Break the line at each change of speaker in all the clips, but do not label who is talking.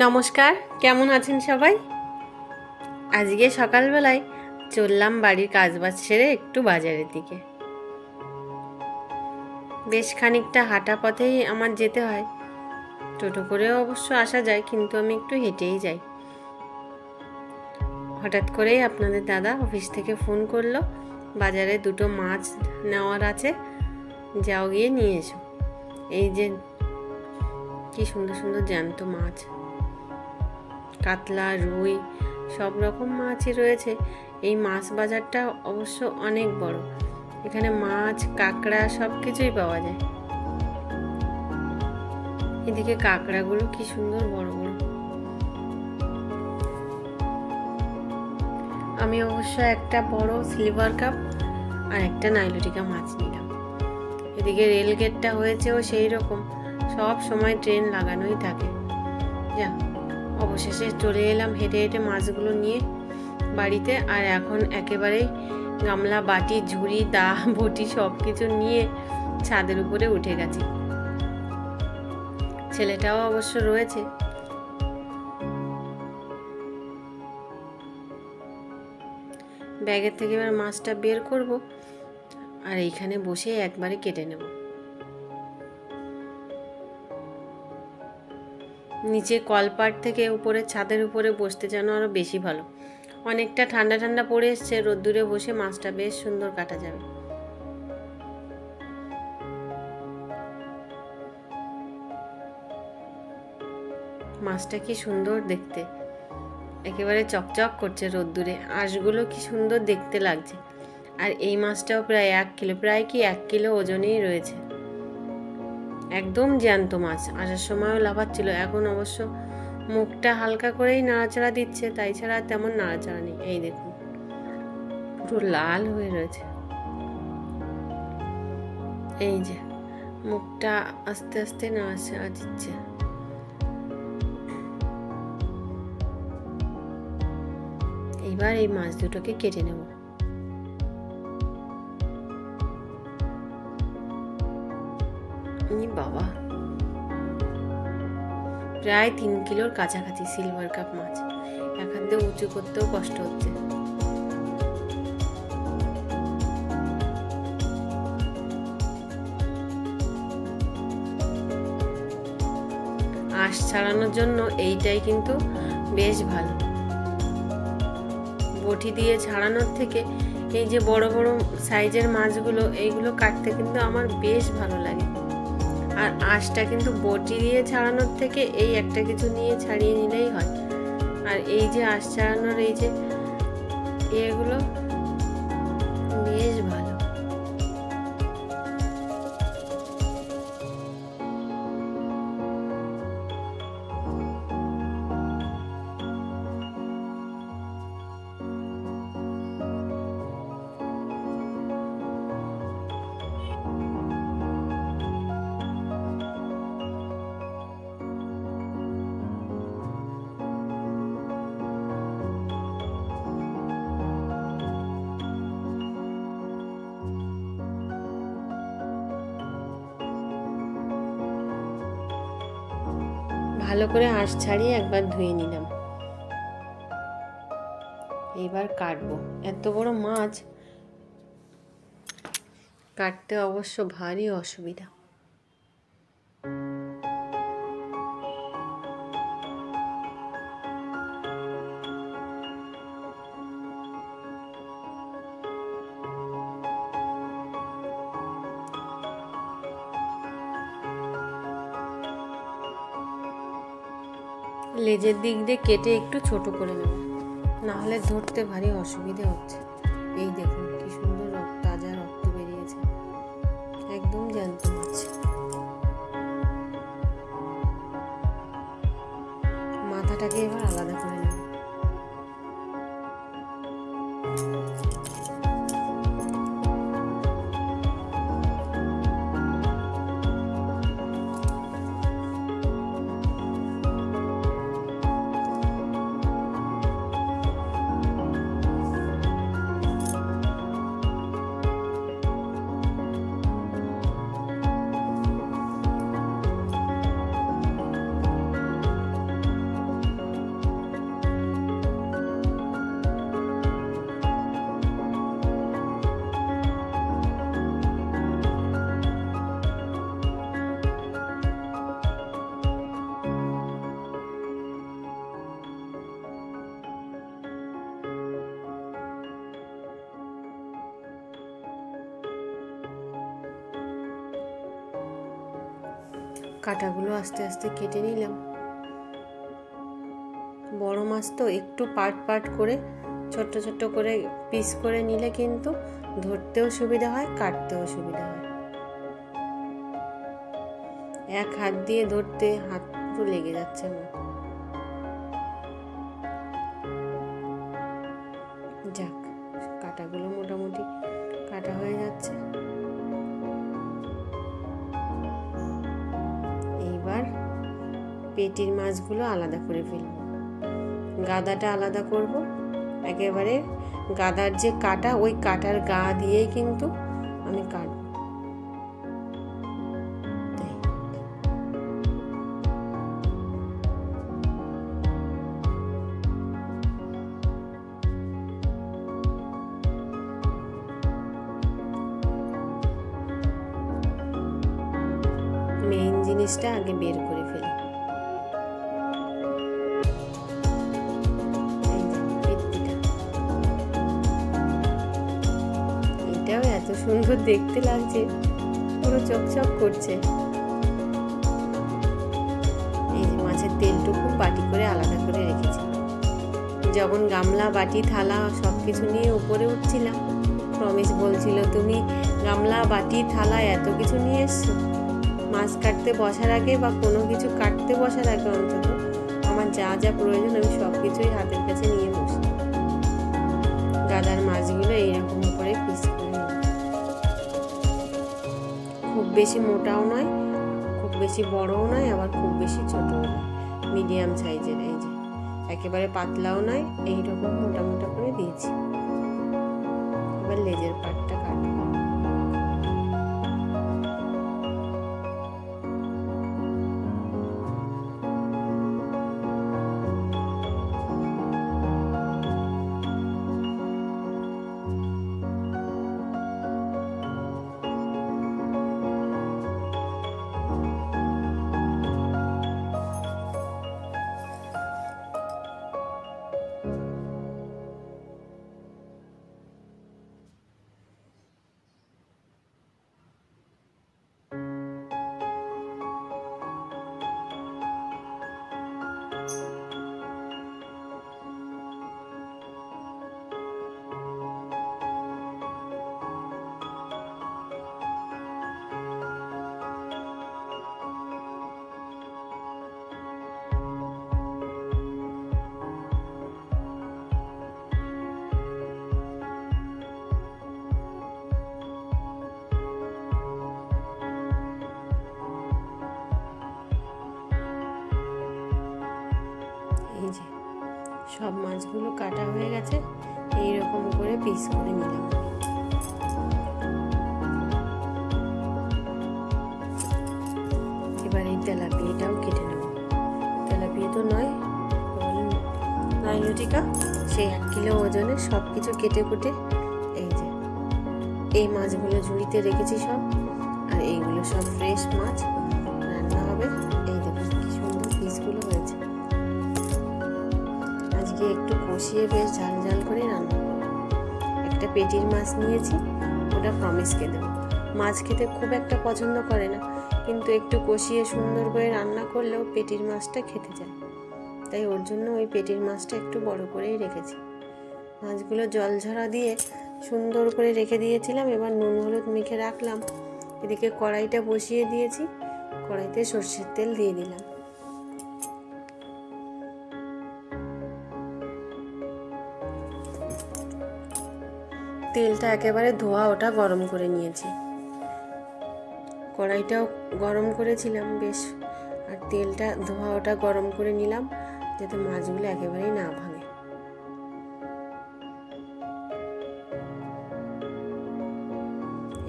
নমস্কার, কেমন আছেন সবাই? আজকে সকালবেলায় চললাম বাড়ির কাজবাজ সেরে একটু বাজারের দিকে। বেশ খানিকটা হাঁটা পথেই আমার যেতে হয়। টোটো করেও অবশ্য আসা যায়, কিন্তু আমি একটু হেঁটেই যাই। হঠাৎ করেই আপনাদের দাদা অফিস থেকে ফোন করলো, বাজারে দুটো মাছ নেওয়ার আছে, যাও গিয়ে নিয়ে এসো। এই যে কি সুন্দর সুন্দর জ্যান্ত মাছ, কাতলা, রুই, সব রকম মাছই রয়েছে। এই মাছ বাজারটা অবশ্য অনেক বড়। এখানে মাছ, কাঁকড়া সব কিছুই পাওয়া যায়। এদিকে কাঁকড়াগুলো কি সুন্দর বড় বড়। আমি অবশ্য একটা বড় সিলভার কাপ আর একটা নাইলোটিকা মাছ নিলাম। এদিকে রেল গেটটা হয়েছেও সেই রকম, সব সময় ট্রেন লাগানোই থাকে। যা, অবশেষে চলে এলাম হেঁটে হেঁটে মাছগুলো নিয়ে বাড়িতে। আর এখন একেবারেই গামলা, বাটি, ঝুড়ি, দা, বটি সব কিছু নিয়ে ছাদের উপরে উঠে গেছি। ছেলেটাও অবশ্য রয়েছে। ব্যাগের থেকে এবার মাছটা বের করব আর এইখানে বসে একবারে কেটে নেব। নিচে কলপাট থেকে উপরে ছাদের উপরে বসতে যেন আরো বেশি ভালো। অনেকটা ঠান্ডা ঠান্ডা পড়ে এসছে, রোদ্দুরে বসে মাছটা বেশ সুন্দর কাটা যাবে। মাছটা কি সুন্দর দেখতে, একেবারে চকচক করছে রোদ্দুরে। আঁশগুলো কি সুন্দর দেখতে লাগছে। আর এই মাছটাও প্রায় 1 কিলো, প্রায় কি 1 কিলো ওজনেই রয়েছে। একদম জ্যান্ত মাছ। আসার সময়ও লাফাচ্ছিল, এখন অবশ্য মুখটা হালকা করেই নাড়াচাড়া দিচ্ছে, তাই ছাড়া তেমন নাড়াচাড়া নেই। এই দেখুন, পুরো লাল হয়ে রয়েছে। এই যে মুখটা আস্তে আস্তে নাড়াচাড়া দিচ্ছে। এবার এই মাছ দুটোকে কেটে নেব। বাবা, প্রায় 3 কিলোর কাছাকাছি সিলভার কাপ মাছ। এক হাত দিয়ে উঁচু করতেও কষ্ট হচ্ছে। আঁশ ছাড়ানোর জন্য এইটাই কিন্তু বেশ ভালো। বটি দিয়ে ছাড়ানোর থেকে এই যে বড় বড় সাইজের মাছগুলো, এইগুলো কাটতে কিন্তু আমার বেশ ভালো লাগে। আর আঁশটা কিন্তু বটি দিয়ে ছাড়ানোর থেকে এই একটা কিছু নিয়ে ছাড়িয়ে নিলেই হয়। আর এই যে আঁশ ছাড়ানোর এই যে এগুলো বেশ ভালো। ভালো করে আঁশ ছাড়িয়ে একবার ধুয়ে নিলাম। এবার কাটবো। এত বড় মাছ কাটতে অবশ্য ভারী অসুবিধা। লেজের দিক দিয়ে কেটে একটু ছোট করে নেব, না হলে ধরতে ভারী অসুবিধে হচ্ছে। এই দেখুন কি সুন্দর তাজা রক্ত বেরিয়েছে, একদম জ্যান্ত মাছ। মাথাটাকে এবার আলাদা করে নেব। কাঁটাগুলো আস্তে আস্তে কেটে নিলাম। বড় মাছ তো একটু পার্ট পার্ট করে ছোট্ট ছোট্ট করে পিস করে নিলে কিন্তু ধরতেও সুবিধা হয়, কাটতেও সুবিধা হয়। এক হাত দিয়ে ধরতে হাত পুরো লেগে যাচ্ছে আমার। যাক, কাঁটাগুলো মোটামুটি কাটা হয়ে যাচ্ছে। এইবার পেটির মাছগুলো আলাদা করে ফেলবো, গাদাটা আলাদা করব। একেবারে গাদার যে কাটা, ওই কাটার গা দিয়েই কিন্তু আমি কাটবো। মেইন জিনিসটা আগে বের করে ফেলি। এটাও এত সুন্দর দেখতে লাগছে, পুরো চকচক করছে। এই যে মাছের তেলটুকু বাটি করে আলাদা করে রেখেছি। যখন গামলা, বাটি, থালা সবকিছু নিয়ে উপরে উঠছিলাম, প্রমিস বলছিল, তুমি গামলা, বাটি, থালা এত কিছু নিয়ে এসছো, মাছ কাটতে বসার আগে বা কোনো কিছু কাটতে বসার আগে অন্তত আমার যা যা প্রয়োজন আমি সব কিছুই হাতের কাছে নিয়ে বসি। গাদার মাছগুলো এইরকম করে পিস করে নেব। খুব বেশি মোটাও নয়, খুব বেশি বড়ও নয়, আবার খুব বেশি ছোটও নয়, মিডিয়াম সাইজের। এই যে একেবারে পাতলাও নয়, এইরকম মোটা মোটা করে দিয়েছি। এবার লেজের পাটটা কাটবো। এই যে সব মাছগুলো কাটা হয়ে গেছে, এইরকম করে পিস করে নিলাম। এবার এই তেলাপিয়াটাও কেটে নেব। তেলাপিয়া তো নয়, নাইলটিকা, সেই 1 কিলো ওজনের সব কিছু কেটে কুটে এই যে এই মাছগুলো ঝুড়িতে রেখেছি সব। আর এইগুলো সব ফ্রেশ মাছ, রান্না হবে। এই দেখুন কি সুন্দর পিসগুলো হয়েছে। আজকে একটু কষিয়ে বেশ ঝাল ঝাল করে রান্না করব। একটা পেটির মাছ নিয়েছি, ওটা প্রমিসকে দেবো। মাছ খেতে খুব একটা পছন্দ করে না, কিন্তু একটু কষিয়ে সুন্দর করে রান্না করলেও পেটির মাছটা খেতে যায়। তাই ওর জন্য ওই পেটির মাছটা একটু বড় করেই রেখেছি। মাছগুলো জল ঝরা দিয়ে সুন্দর করে রেখে দিয়েছিলাম। এবার নুন হলুদ মেখে রাখলাম। এদিকে কড়াইটা বসিয়ে দিয়েছি, কড়াইতে সর্ষের তেল দিয়ে দিলাম। তেলটা একেবারে ধোয়া ওটা গরম করে নিয়েছি। কড়াইটাও গরম করেছিলাম বেশ, আর তেলটা ধোয়া ওটা গরম করে নিলাম যাতে মাছগুলো একেবারেই না ভাঙে।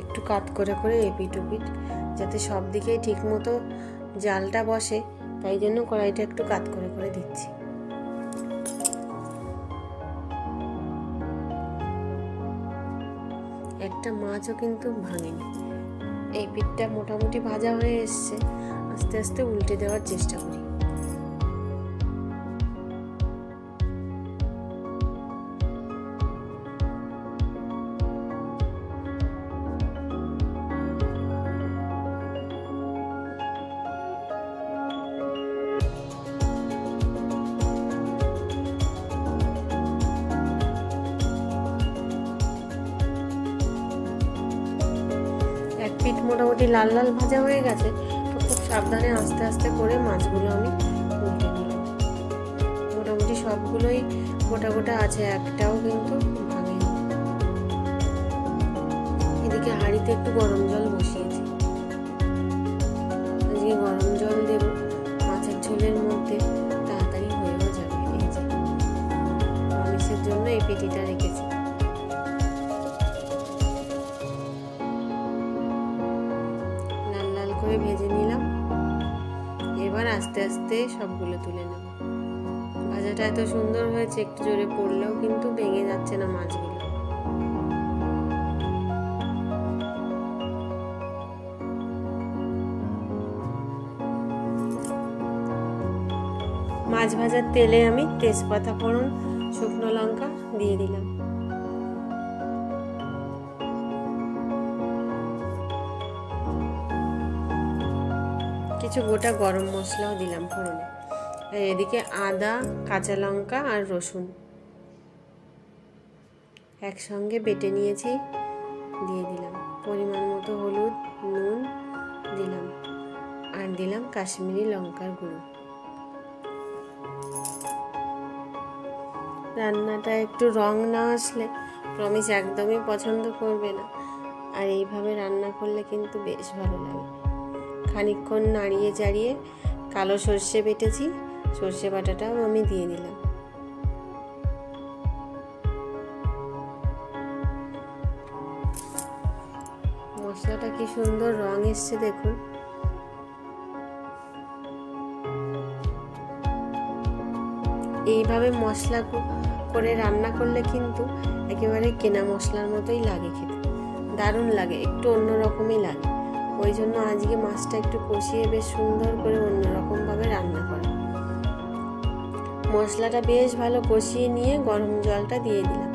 একটু কাট করে করে এপিট ওপিট যাতে সব দিকেই ঠিক মতো জালটা বসে, তাই জন্য কড়াইটা একটু কাট করে করে দিচ্ছি। একটা মাছও কিন্তু ভাঙেনি। এই পিঠটা মোটামুটি ভাজা হয়ে এসছে, আস্তে আস্তে উল্টে দেওয়ার চেষ্টা করি। মোটামুটি লাল লাল ভাজা হয়ে গেছে। তো খুব সাবধানে আস্তে আস্তে করে মাছগুলো আমি উল্টে নিলাম। মোটামুটি সবগুলোই গোটা গোটা আছে, একটাও কিন্তু ভাঙেনি। এদিকে হাঁড়িতে একটু গরম জল বসিয়েছি, আজকে গরম জল দেব মাছের ঝোলের মধ্যে, তাড়াতাড়ি হয়েও যাবে। এই যে আমিষের জন্য এই পেটিটা রেখেছি। লাল লাল করে ভেজে নিলাম। এবার আস্তে আস্তে সবগুলো তুলে নেব। ভাজাটা এত সুন্দর হয়েছে, একটু জোরে পড়লেও কিন্তু ভেঙে যাচ্ছে না মাছগুলো। মাছ ভাজার তেলে আমি তেজপাতা ফোড়ন, শুকনো লঙ্কা দিয়ে দিলাম। কিছু গোটা গরম মশলাও দিলাম ফোড়নে। আর এদিকে আদা, কাঁচা লঙ্কা আর রসুন একসঙ্গে বেটে নিয়েছি, দিয়ে দিলাম। পরিমাণ মতো হলুদ, নুন দিলাম, আর দিলাম কাশ্মীরি লঙ্কার গুঁড়ো। রান্নাটা একটু রং না আসলে প্রমিস একদমই পছন্দ করবে না, আর এইভাবে রান্না করলে কিন্তু বেশ ভালো লাগে। খানিকক্ষণ নাড়িয়ে চাড়িয়ে কালো সর্ষে বেটেছি, সর্ষে বাটাটাও আমি দিয়ে দিলাম। মশলাটা কি সুন্দর রং এসছে দেখুন। এইভাবে মশলা করে রান্না করলে কিন্তু একেবারে কেনা মশলার মতোই লাগে খেতে, দারুণ লাগে, একটু অন্যরকমই লাগে। ওই জন্য আজকে মাছটা একটু কষিয়ে বেশ সুন্দর করে অন্যরকমভাবে রান্না করা। মশলাটা বেশ ভালো কষিয়ে নিয়ে গরম জলটা দিয়ে দিলাম।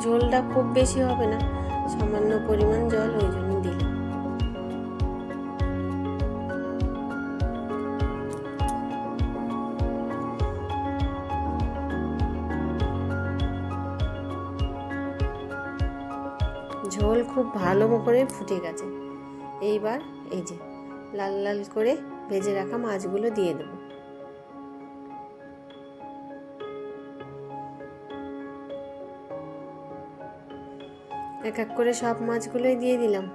ঝোলটা খুব বেশি হবে না, সামান্য পরিমাণ জল, ওই জন্য দিলাম। ঝোল খুব ভালো করে ফুটে গেছে। এইবার এই যে লাল লাল করে ভেজে রাখা মাছগুলো দিয়ে দেব। এক এক করে সব মাছগুলোই দিয়ে দিলাম।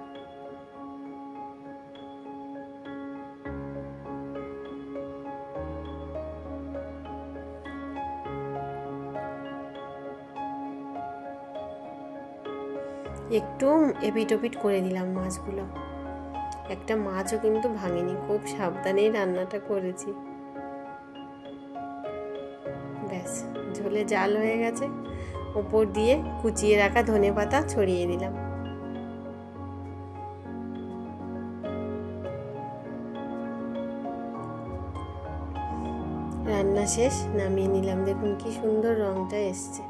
একটু এপিট ওপিট করে দিলাম মাছগুলো। একটা মাছও কিন্তু ভাঙেনি, খুব সাবধানেই রান্নাটা করেছি। ব্যাস, ঝোলে জাল হয়ে গেছে। উপর দিয়ে কুচিয়ে রাখা ধনেপাতা ছড়িয়ে দিলাম। রান্না শেষ, নামিয়ে নিলাম। দেখুন কি সুন্দর রংটা এসছে।